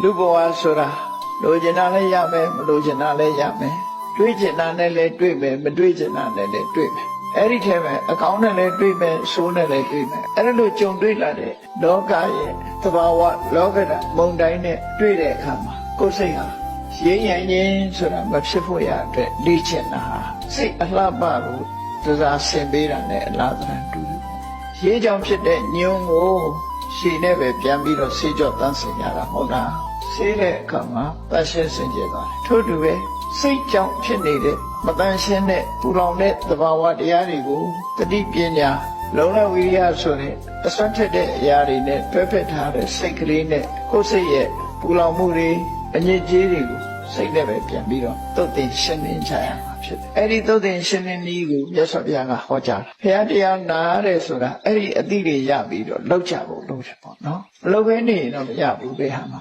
လူဘဝဆိုတာလိုချင်တာလည်းရမယ်မလိုချင်တာလည်းရမယ်တွေးချင်တာနဲ့လည်းတွေးမယ်မတွေးချင်တာနဲ့လည်းတွေးမယ်အဲ့ဒီထဲမှာအကောင်းနဲ့လည်းတွေးမယ်ဆိုးနဲ့လည်းတွေးမယ်အဲ့လိုကြုံတွေ့လာတဲ့လောကရဲ့သဘာဝလောကဓာတ်မုန်တိုင်းနဲ့တွေ့တဲ့အခါမှာကိုယ်စိတ်ဟာရင်းရင်းချင်းဆိုတာမဖြစ်ဖို့ရအတွက်လေ့ကျင့်တာဟာစိတ်အလှပကိုသစားဆင်ပေးတာနဲ့အလားတူတူရေးကြောင်ဖြစ်တဲ့ညုံကိုရှည်နဲ့ပဲပြန်ပြီးတော့ဆေးကြောတန်းစင်ရတာဟုတ်လားဆေးတဲ့အခါမှာတန်ရှင်းစင်ကြယ်သွားတယ်ထို့တူပဲစိတ်ကြောင့်ဖြစ်နေတဲ့မတန်ရှင်းတဲ့ပူလောင်တဲ့သဘာဝတရားတွေကိုတတိပညာလုံလဝိရိယဆိုတဲ့အစွမ်းထက်တဲ့အရာတွေနဲ့တွဲဖက်ထားတဲ့စိတ်ကလေးနဲ့ကိုယ်စိတ်ရဲ့ပူလောင်မှုတွေအညစ်အကြေးတွေကိုစိတ်နဲ့ပဲပြန်ပြီးတော့သုတ်သင်ရှင်းလင်းကြရမှာဖြစ်တယ်အဲ့ဒီသုတ်သင်ရှင်းလင်းနည်းကိုမြတ်စွာဘုရားကဟောကြားတယ်ဘုရားတရားနာရတယ်ဆိုတာအဲ့ဒီအသည့်တွေရပြီးတော့လောက်ကြဖို့လုပ်တယ်ပေါ့နော်မလုပ်ဘဲနေရင်တော့မရဘူးဘယ်ဟာမှ